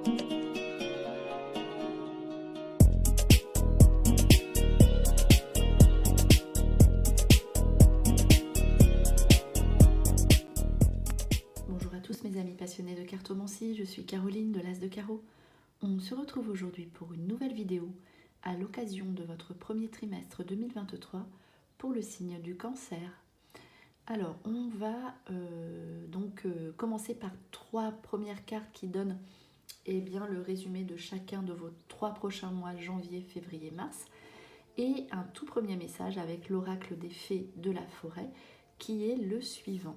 Bonjour à tous mes amis passionnés de cartomancie, je suis Caroline de l'As de Carreau. On se retrouve aujourd'hui pour une nouvelle vidéo à l'occasion de votre premier trimestre 2023 pour le signe du Cancer. Alors on va commencer par 3 premières cartes qui donnent le résumé de chacun de vos 3 prochains mois, janvier, février, mars, et un tout premier message avec l'oracle des fées de la forêt qui est le suivant.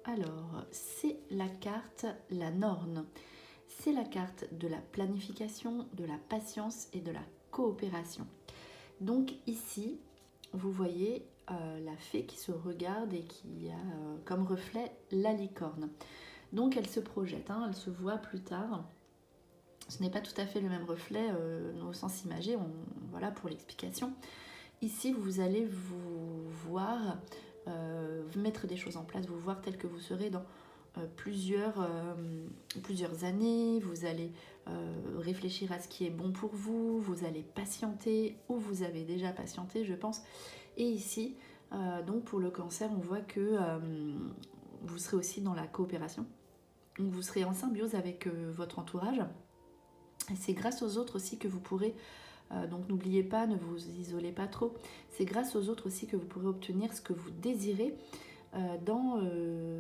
Alors, c'est la carte la Norne. C'est la carte de la planification, de la patience et de la coopération. Donc ici, vous voyez la fée qui se regarde et qui a comme reflet la licorne. Donc elle se projette, elle se voit plus tard. Ce n'est pas tout à fait le même reflet au sens imagé, voilà pour l'explication. Ici, vous allez vous voir mettre des choses en place, vous voir tel que vous serez dans plusieurs années. Vous allez réfléchir à ce qui est bon pour vous, vous allez patienter, ou vous avez déjà patienté, je pense. Et ici, donc pour le Cancer, on voit que vous serez aussi dans la coopération. Donc vous serez en symbiose avec votre entourage. Et c'est grâce aux autres aussi que vous pourrez, donc n'oubliez pas, ne vous isolez pas trop, c'est grâce aux autres aussi que vous pourrez obtenir ce que vous désirez dans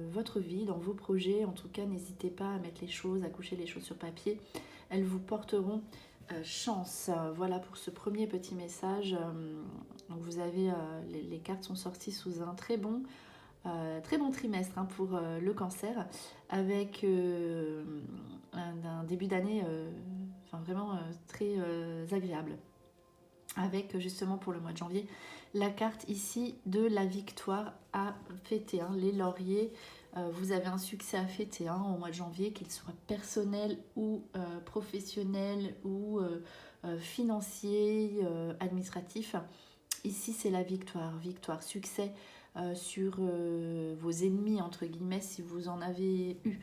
votre vie, dans vos projets. En tout cas, n'hésitez pas à mettre les choses, à coucher les choses sur papier. Elles vous porteront chance. Voilà pour ce premier petit message. Donc vous avez, les cartes sont sorties sous un très bon trimestre pour le Cancer, avec un début d'année vraiment très agréable, avec justement pour le mois de janvier la carte ici de la victoire à fêter, les lauriers. Vous avez un succès à fêter au mois de janvier, qu'il soit personnel ou professionnel ou financier, administratif. Ici c'est la victoire, succès sur vos ennemis entre guillemets si vous en avez eu,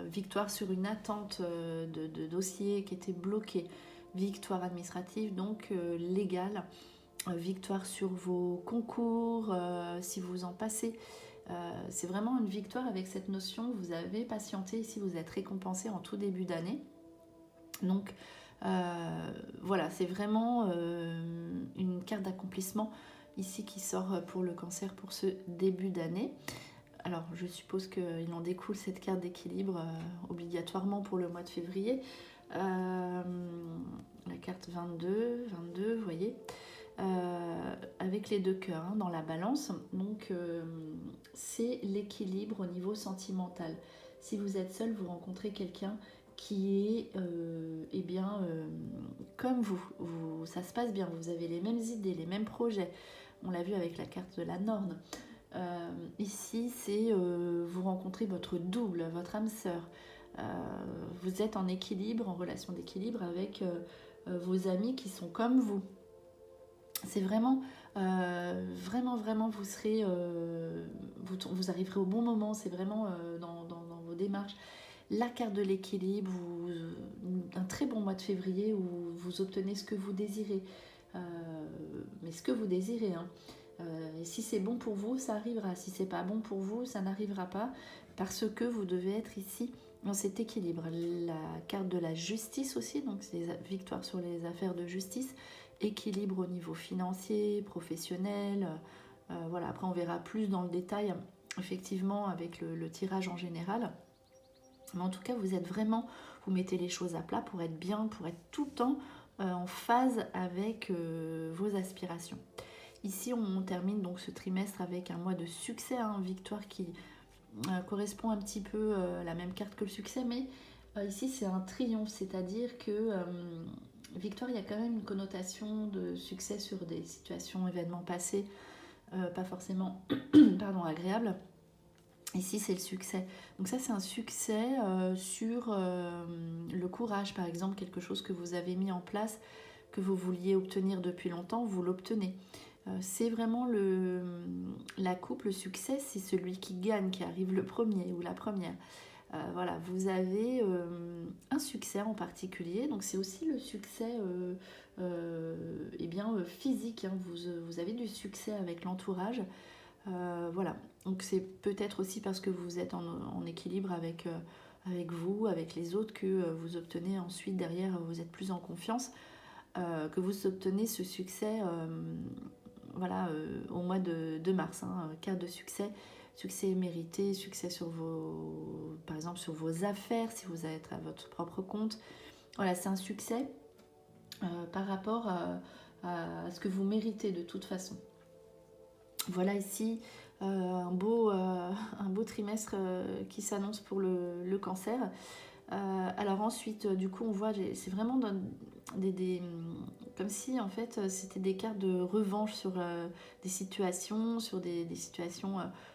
victoire sur une attente de dossier qui était bloqué, victoire administrative donc légale, victoire sur vos concours si vous en passez. C'est vraiment une victoire avec cette notion, vous avez patienté, ici vous êtes récompensé en tout début d'année. Donc voilà, c'est vraiment une carte d'accomplissement ici qui sort pour le Cancer pour ce début d'année. Alors je suppose qu'il en découle cette carte d'équilibre obligatoirement pour le mois de février. La carte 22, vous voyez, avec les 2 cœurs dans la balance. Donc c'est l'équilibre au niveau sentimental. Si vous êtes seul, vous rencontrez quelqu'un qui est comme vous, ça se passe bien, vous avez les mêmes idées, les mêmes projets. On l'a vu avec la carte de la Norne. Ici, c'est vous rencontrez votre double, votre âme sœur. Vous êtes en équilibre, en relation d'équilibre avec vos amis qui sont comme vous. C'est vraiment, vous serez, vous arriverez au bon moment. C'est vraiment dans vos démarches. La carte de l'équilibre, un très bon mois de février où vous obtenez ce que vous désirez. Mais ce que vous désirez, et si c'est bon pour vous, ça arrivera. Si c'est pas bon pour vous, ça n'arrivera pas, parce que vous devez être ici dans cet équilibre. La carte de la justice aussi, donc c'est victoire sur les affaires de justice, équilibre au niveau financier, professionnel. Voilà, après on verra plus dans le détail effectivement avec le tirage en général. Mais en tout cas, vous êtes vraiment, vous mettez les choses à plat pour être bien, pour être tout le temps en phase avec vos aspirations. Ici, on termine donc ce trimestre avec un mois de succès, victoire qui correspond un petit peu à la même carte que le succès, mais ici c'est un triomphe, c'est-à-dire que victoire, il y a quand même une connotation de succès sur des situations, événements passés, pas forcément agréables. Ici, c'est le succès. Donc ça, c'est un succès sur le courage, par exemple, quelque chose que vous avez mis en place, que vous vouliez obtenir depuis longtemps, vous l'obtenez. C'est vraiment la coupe, le succès, c'est celui qui gagne, qui arrive le premier ou la première. Voilà, vous avez un succès en particulier, donc c'est aussi le succès physique, hein. Vous avez du succès avec l'entourage. Voilà, donc c'est peut-être aussi parce que vous êtes en équilibre avec vous, avec les autres, que vous obtenez ensuite derrière, vous êtes plus en confiance, que vous obtenez ce succès au mois de mars, hein, carte de succès mérité, succès par exemple sur vos affaires, si vous êtes à votre propre compte. Voilà, c'est un succès par rapport à ce que vous méritez de toute façon. Voilà ici un beau trimestre qui s'annonce pour le cancer. Alors ensuite, du coup, on voit, c'est vraiment comme si en fait c'était des cartes de revanche sur des situations,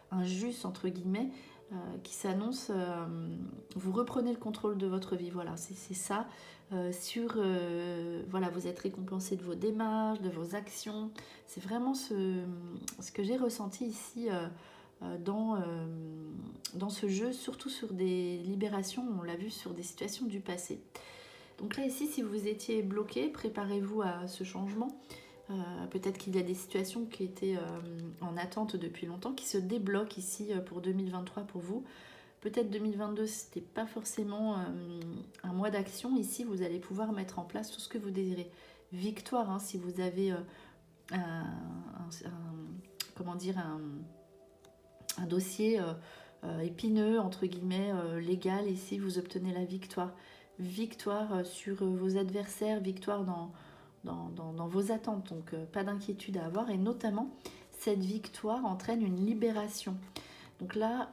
injustes entre guillemets, qui s'annoncent. Vous reprenez le contrôle de votre vie, voilà, c'est ça. Voilà, vous êtes récompensé de vos démarches, de vos actions. C'est vraiment ce que j'ai ressenti ici. Dans ce jeu, surtout sur des libérations, on l'a vu sur des situations du passé. Donc là ici, si vous étiez bloqué, préparez-vous à ce changement. Peut-être qu'il y a des situations qui étaient en attente depuis longtemps, qui se débloquent ici pour 2023 pour vous. Peut-être 2022, c'était pas forcément un mois d'action. Ici, vous allez pouvoir mettre en place tout ce que vous désirez. Victoire, hein, si vous avez un dossier épineux, entre guillemets, légal, ici vous obtenez la victoire. Victoire sur vos adversaires, victoire dans vos attentes, donc pas d'inquiétude à avoir, et notamment cette victoire entraîne une libération. Donc là,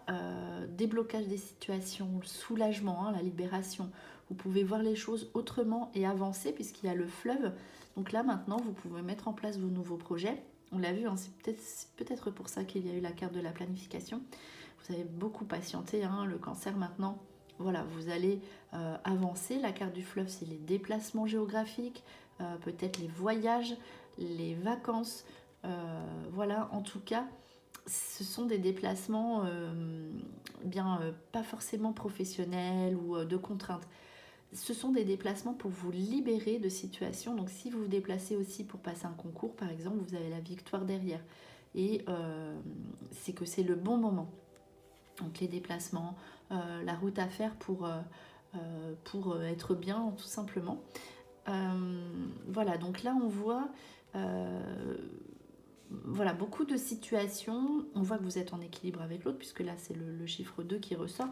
déblocage des situations, le soulagement, hein, la libération. Vous pouvez voir les choses autrement et avancer puisqu'il y a le fleuve. Donc là, maintenant, vous pouvez mettre en place vos nouveaux projets. On l'a vu, hein, c'est peut-être pour ça qu'il y a eu la carte de la planification. Vous avez beaucoup patienté, hein, le cancer maintenant. Voilà, vous allez avancer. La carte du fleuve, c'est les déplacements géographiques, peut-être les voyages, les vacances. Voilà, en tout cas, ce sont des déplacements pas forcément professionnels ou de contraintes. Ce sont des déplacements pour vous libérer de situations. Donc si vous vous déplacez aussi pour passer un concours, par exemple, vous avez la victoire derrière. Et c'est que c'est le bon moment. Donc les déplacements, la route à faire pour être bien, tout simplement. Voilà, donc là on voit... voilà, beaucoup de situations. On voit que vous êtes en équilibre avec l'autre, puisque là c'est le chiffre 2 qui ressort.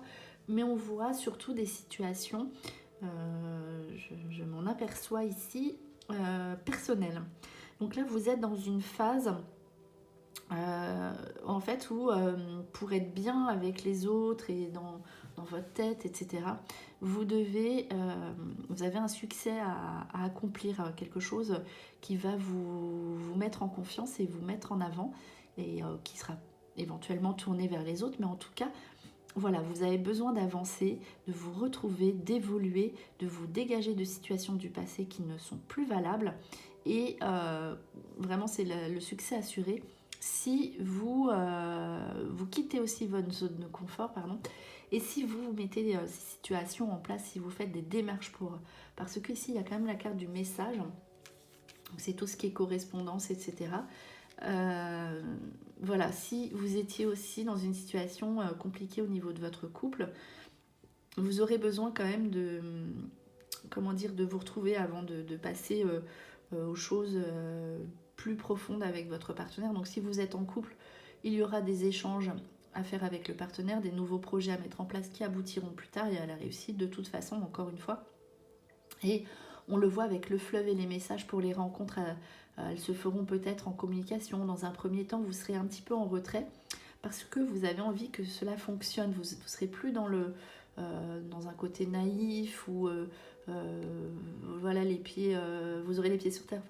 Mais on voit surtout des situations, je m'en aperçois ici, personnelles. Donc là vous êtes dans une phase en fait où pour être bien avec les autres et dans votre tête, etc., vous avez un succès à accomplir, quelque chose qui va vous mettre en confiance et vous mettre en avant, et qui sera éventuellement tourné vers les autres, mais en tout cas, voilà, vous avez besoin d'avancer, de vous retrouver, d'évoluer, de vous dégager de situations du passé qui ne sont plus valables, et vraiment c'est le succès assuré si vous quittez aussi votre zone de confort, et si vous mettez ces situations en place, si vous faites des démarches parce que ici il y a quand même la carte du message, c'est tout ce qui est correspondance, etc. Voilà, si vous étiez aussi dans une situation compliquée au niveau de votre couple, vous aurez besoin quand même de vous retrouver avant de passer aux choses plus profondes avec votre partenaire. Donc si vous êtes en couple, il y aura des échanges à faire avec le partenaire, des nouveaux projets à mettre en place qui aboutiront plus tard et à la réussite de toute façon, encore une fois. Et on le voit avec le fleuve et les messages pour les rencontres, elles se feront peut-être en communication. Dans un premier temps, vous serez un petit peu en retrait parce que vous avez envie que cela fonctionne. Vous ne serez plus dans un côté naïf ou voilà, les pieds, vous aurez les pieds sur terre,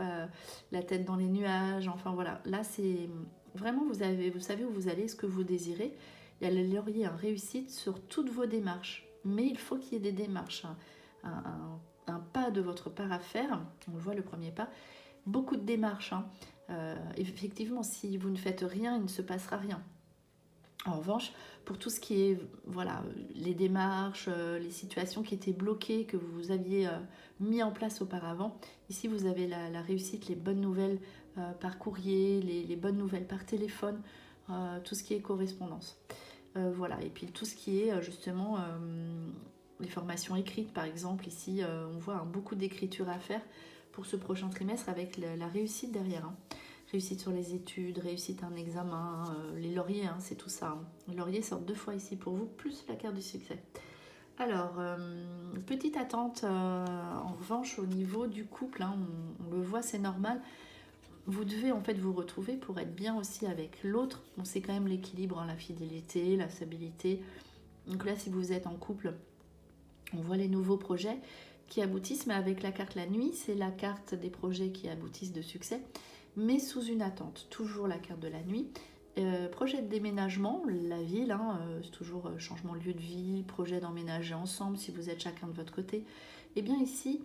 la tête dans les nuages. Enfin voilà, là c'est vraiment, vous savez où vous allez, ce que vous désirez. Il y a une réussite sur toutes vos démarches. Mais il faut qu'il y ait des démarches, hein. Un pas de votre part à faire, on le voit, le premier pas, beaucoup de démarches, hein. Effectivement, si vous ne faites rien, il ne se passera rien. En revanche, pour tout ce qui est voilà, les démarches, les situations qui étaient bloquées, que vous aviez mis en place auparavant, ici vous avez la réussite, les bonnes nouvelles par courrier, les bonnes nouvelles par téléphone, tout ce qui est correspondance. Voilà, et puis tout ce qui est justement les formations écrites, par exemple, ici on voit beaucoup d'écriture à faire pour ce prochain trimestre avec la réussite derrière. Hein. Réussite sur les études, réussite à un examen, les lauriers, hein, c'est tout ça. Hein. Les lauriers sortent 2 fois ici pour vous, plus la carte du succès. Alors, petite attente en revanche au niveau du couple, hein, on le voit, c'est normal. Vous devez en fait vous retrouver pour être bien aussi avec l'autre. On sait quand même l'équilibre, hein, la fidélité, la stabilité. Donc là, si vous êtes en couple, on voit les nouveaux projets qui aboutissent, mais avec la carte la nuit, c'est la carte des projets qui aboutissent de succès, mais sous une attente, toujours la carte de la nuit. Projet de déménagement, la ville, hein, c'est toujours changement de lieu de vie, projet d'emménager ensemble si vous êtes chacun de votre côté. Et bien ici,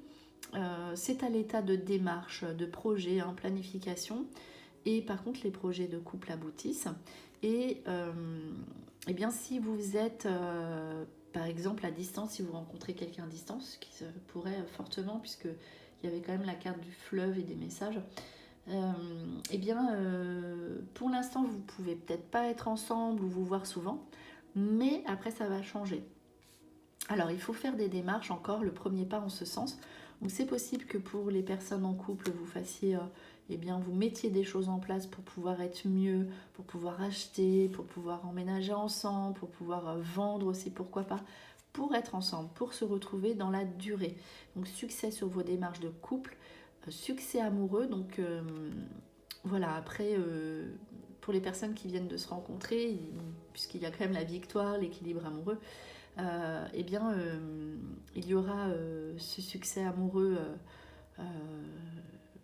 c'est à l'état de démarche, de projet, hein, planification. Et par contre, les projets de couple aboutissent. Et bien si vous êtes par exemple à distance, si vous rencontrez quelqu'un à distance, ce qui se pourrait fortement, puisqu'il y avait quand même la carte du fleuve et des messages, pour l'instant vous pouvez peut-être pas être ensemble ou vous voir souvent, mais après ça va changer. Alors il faut faire des démarches encore, le premier pas en ce sens. Donc c'est possible que pour les personnes en couple vous fassiez, vous mettiez des choses en place pour pouvoir être mieux, pour pouvoir acheter, pour pouvoir emménager ensemble, pour pouvoir vendre aussi, pourquoi pas, pour être ensemble, pour se retrouver dans la durée. Donc succès sur vos démarches de couple, succès amoureux, donc voilà, après pour les personnes qui viennent de se rencontrer, puisqu'il y a quand même la victoire, l'équilibre amoureux, il y aura ce succès amoureux,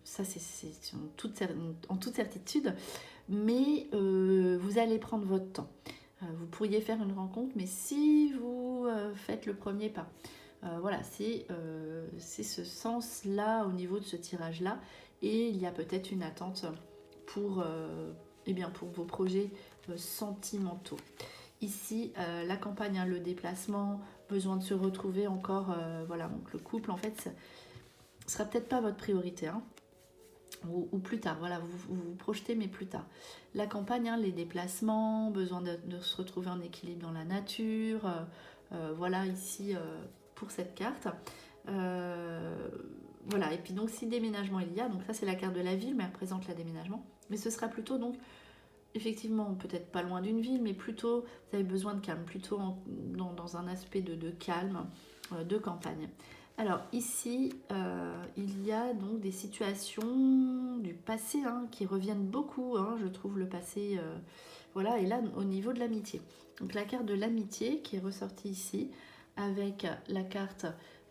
ça c'est en toute certitude, mais vous allez prendre votre temps. Vous pourriez faire une rencontre, mais si vous faites le premier pas, voilà, c'est ce sens-là au niveau de ce tirage-là, et il y a peut-être une attente pour, pour vos projets sentimentaux. Ici, la campagne, hein, le déplacement, besoin de se retrouver encore, voilà, donc le couple, en fait, ne sera peut-être pas votre priorité, hein, ou plus tard, voilà, vous projetez, mais plus tard. La campagne, hein, les déplacements, besoin de se retrouver en équilibre dans la nature, voilà, ici, pour cette carte. Voilà, et puis donc si déménagement il y a, donc ça c'est la carte de la ville, mais elle représente le déménagement, mais ce sera plutôt donc effectivement, peut-être pas loin d'une ville, mais plutôt, vous avez besoin de calme, plutôt dans un aspect de calme, de campagne. Alors ici, il y a donc des situations du passé, hein, qui reviennent beaucoup, hein, je trouve, le passé, voilà, et là au niveau de l'amitié. Donc la carte de l'amitié qui est ressortie ici, avec la carte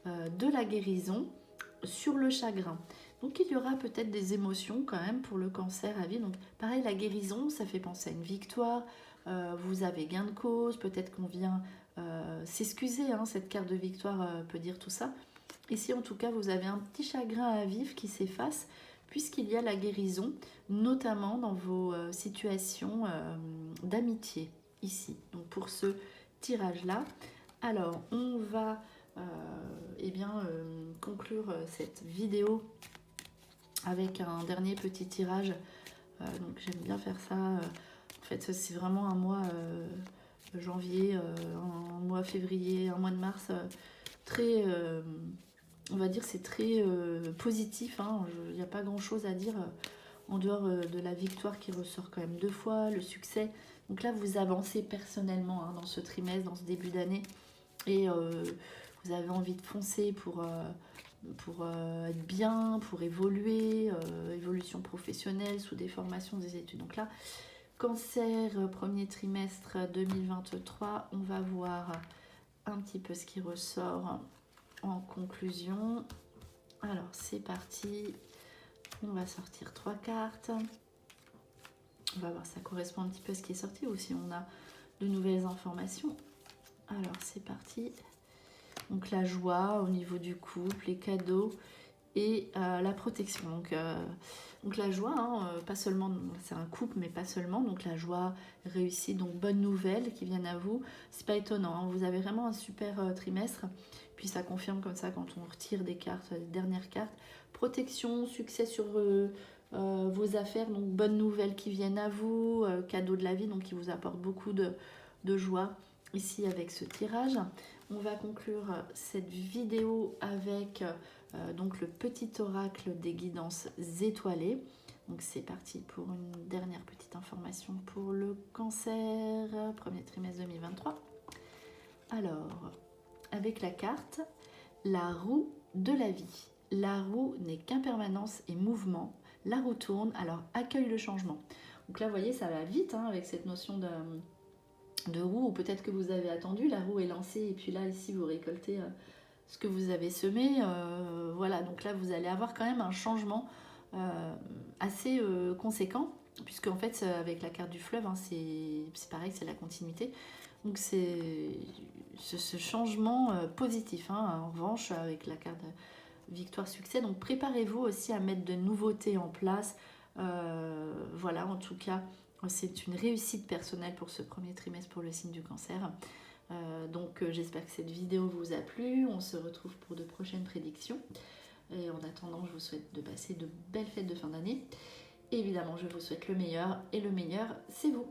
de la guérison sur le chagrin. Donc il y aura peut-être des émotions quand même pour le cancer à vie. Donc pareil, la guérison, ça fait penser à une victoire. Vous avez gain de cause, peut-être qu'on vient s'excuser. Hein, cette carte de victoire peut dire tout ça. Ici en tout cas, vous avez un petit chagrin à vivre qui s'efface puisqu'il y a la guérison, notamment dans vos situations d'amitié ici. Donc pour ce tirage-là, alors on va conclure cette vidéo avec un dernier petit tirage. Donc j'aime bien faire ça. En fait, c'est vraiment un mois janvier, un mois février, un mois de mars très, on va dire, c'est très positif. Hein. Il n'y a pas grand chose à dire en dehors de la victoire qui ressort quand même 2 fois, le succès. Donc là, vous avancez personnellement, hein, dans ce trimestre, dans ce début d'année, et vous avez envie de foncer pour être bien, pour évoluer, évolution professionnelle, sous des formations, des études. Donc là, cancer, premier trimestre 2023, on va voir un petit peu ce qui ressort en conclusion. Alors, c'est parti. On va sortir 3 cartes. On va voir, ça correspond un petit peu à ce qui est sorti ou si on a de nouvelles informations. Alors, c'est parti. Donc la joie au niveau du couple, les cadeaux et la protection. Donc la joie, hein, pas seulement, c'est un couple, mais pas seulement. Donc la joie, réussite, donc bonnes nouvelles qui viennent à vous. C'est pas étonnant, hein, vous avez vraiment un super trimestre. Puis ça confirme comme ça quand on retire des cartes, les dernières cartes. Protection, succès sur vos affaires, donc bonnes nouvelles qui viennent à vous, cadeau de la vie, donc qui vous apporte beaucoup de joie ici avec ce tirage. On va conclure cette vidéo avec donc le petit oracle des guidances étoilées. Donc c'est parti pour une dernière petite information pour le cancer, premier trimestre 2023. Alors, avec la carte, la roue de la vie. La roue n'est qu'impermanence et mouvement. La roue tourne, alors accueille le changement. Donc là, vous voyez, ça va vite hein, avec cette notion de roue, ou peut-être que vous avez attendu, la roue est lancée, et puis là, ici, vous récoltez ce que vous avez semé. Voilà, donc là, vous allez avoir quand même un changement assez conséquent, puisque en fait, avec la carte du fleuve, hein, c'est pareil, c'est la continuité. Donc c'est ce changement positif, hein, en revanche, avec la carte victoire-succès. Donc préparez-vous aussi à mettre de nouveautés en place. Voilà, en tout cas, c'est une réussite personnelle pour ce premier trimestre pour le signe du cancer. Donc j'espère que cette vidéo vous a plu. On se retrouve pour de prochaines prédictions. Et en attendant, je vous souhaite de passer de belles fêtes de fin d'année. Évidemment, je vous souhaite le meilleur, et le meilleur, c'est vous.